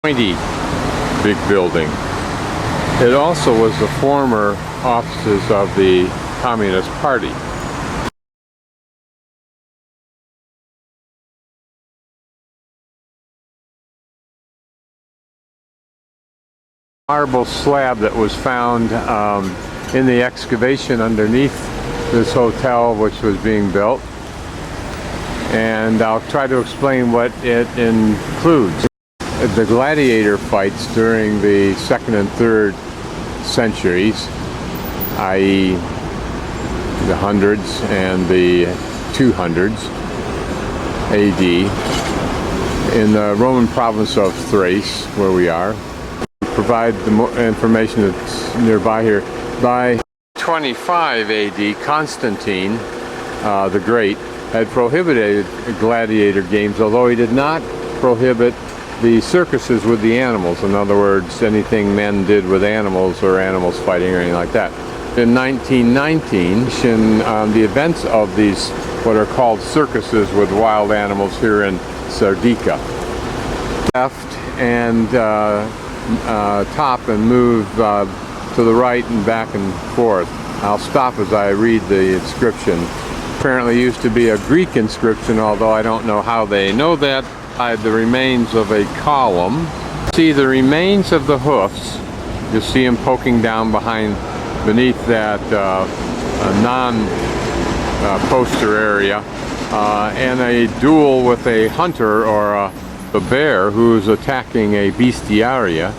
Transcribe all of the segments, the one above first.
pointy big building. It also was the former offices of the Communist Party. Marble slab that was found in the excavation underneath this hotel which was being built, and I'll try to explain what it includes. The gladiator fights during the 2nd and 3rd centuries, i.e. the hundreds and the 200s AD, in the Roman province of Thrace, where we are. Provide the more information that's nearby here. By 25 AD, Constantine the Great had prohibited gladiator games, although he did not prohibit the circuses with the animals. In other words, anything men did with animals or animals fighting or anything like that. In 1919, the events of these what are called circuses with wild animals here in Serdica. Left and top and move to the right and back and forth. I'll stop as I read the inscription. Apparently used to be a Greek inscription, although I don't know how they know that. The remains of a column. See the remains of the hoofs. You see them poking down beneath that non-poster area, and a duel with a hunter or a bear who's attacking a bestiaria.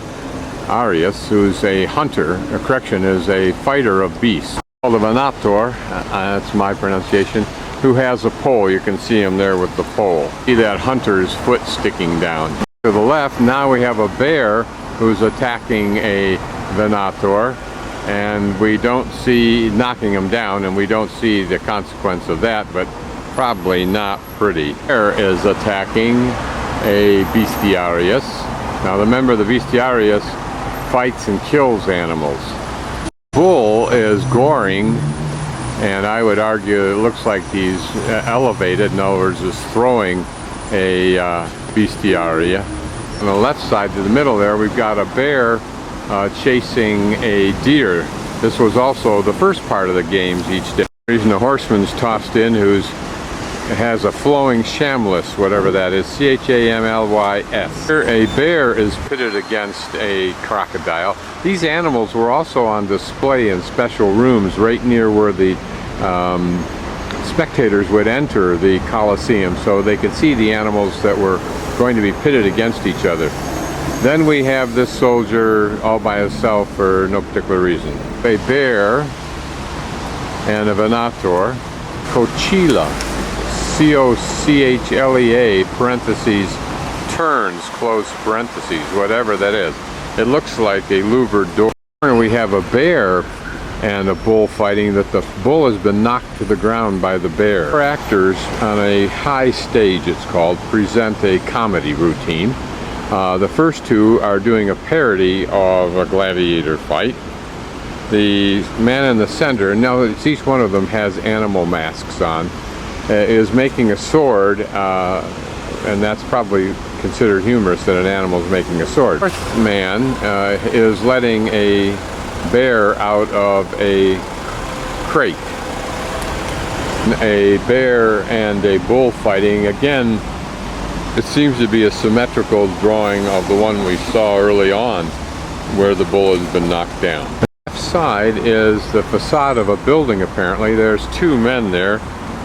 Arius, who's a hunter, is a fighter of beasts. Called a venator, that's my pronunciation, who has a pole. You can see him there with the pole. See that hunter's foot sticking down. To the left, now we have a bear who's attacking a venator, and we don't see knocking him down, and we don't see the consequence of that, but probably not pretty. Bear is attacking a bestiarius. Now remember, the bestiarius fights and kills animals. Bull is goring, and I would argue it looks like he's elevated, in other words, is throwing a bestiaria. On the left side to the middle there, we've got a bear chasing a deer. This was also the first part of the games each day. The reason the horseman's tossed in, has a flowing shamless, whatever that is, C-H-A-M-L-Y-S. Here a bear is pitted against a crocodile. These animals were also on display in special rooms right near where the spectators would enter the Colosseum, so they could see the animals that were going to be pitted against each other. Then we have this soldier all by himself for no particular reason. A bear and a venator, cochila, C-O-C-H-L-E-A, parentheses, turns, close parentheses, whatever that is. It looks like a louvered door. We have a bear and a bull fighting, that the bull has been knocked to the ground by the bear. Our actors on a high stage, it's called, present a comedy routine. The first two are doing a parody of a gladiator fight. The man in the center, now each one of them has animal masks on, is making a sword, and that's probably considered humorous that an animal is making a sword. The fourth man is letting a bear out of a crate. A bear and a bull fighting. Again, it seems to be a symmetrical drawing of the one we saw early on, where the bull has been knocked down. The left side is the facade of a building, apparently. There's two men there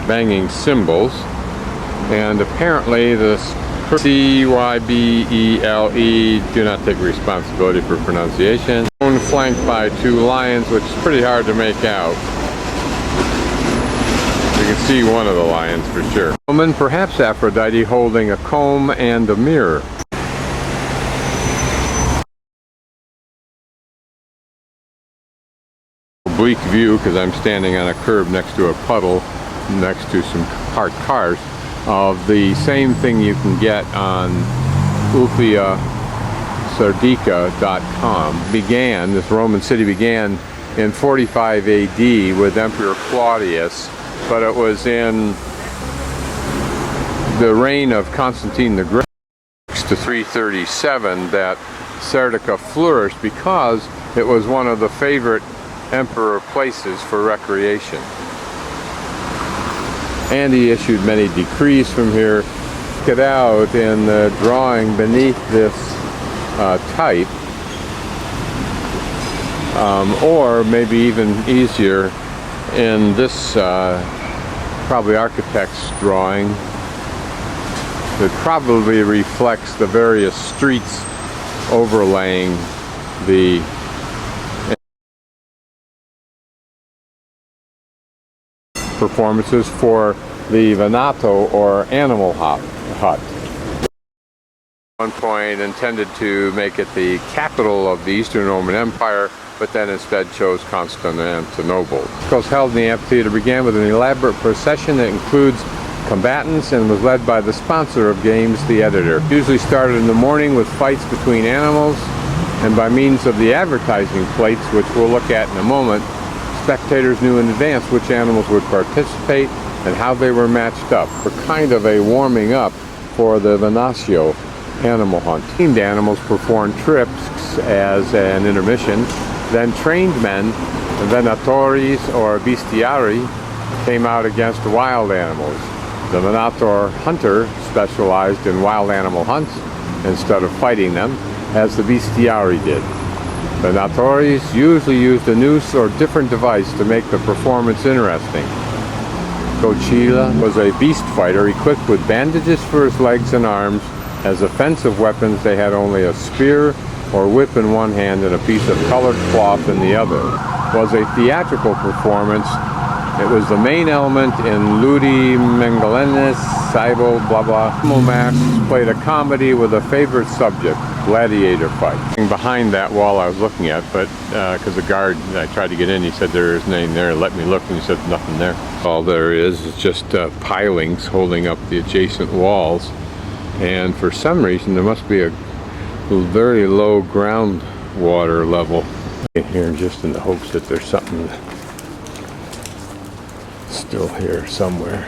banging cymbals, and apparently this C-Y-B-E-L-E, do not take responsibility for pronunciation. Flanked by two lions, which is pretty hard to make out. You can see one of the lions for sure. Woman, perhaps Aphrodite, holding a comb and a mirror. Oblique view, because I'm standing on a curb next to a puddle, next to some parked cars, of the same thing you can get on Ulpia Serdica.com. This Roman city began in 45 AD with Emperor Claudius, but it was in the reign of Constantine the Great to 337 that Serdica flourished because it was one of the favorite emperor places for recreation. And he issued many decrees from here. Check it out in the drawing beneath this type, or maybe even easier in this probably architect's drawing. It probably reflects the various streets overlaying the performances for the venato or animal hut. At one point intended to make it the capital of the Eastern Roman Empire, but then instead chose Constantinople. It was held in the amphitheater began with an elaborate procession that includes combatants and was led by the sponsor of games, the editor. It usually started in the morning with fights between animals, and by means of the advertising plates, which we'll look at in a moment, spectators knew in advance which animals would participate and how they were matched up, for kind of a warming up for the venatio animal hunt. Teamed animals performed trips as an intermission, then trained men, venatories or bestiari, came out against wild animals. The venator hunter specialized in wild animal hunts instead of fighting them, as the bestiari did. Venatories usually used a noose or different device to make the performance interesting. Cochila was a beast fighter equipped with bandages for his legs and arms. As offensive weapons, they had only a spear or whip in one hand and a piece of colored cloth in the other. It was a theatrical performance. It was the main element in Ludi Mengelenes, Saibo, blah blah. Momax played a comedy with a favorite subject, gladiator fight. Behind that wall I was looking at, but because the guard, I tried to get in, he said there is nothing there. Let me look, and he said nothing there. All there is just pilings holding up the adjacent walls, and for some reason there must be a very low groundwater level in here, just in the hopes that there's something still here somewhere.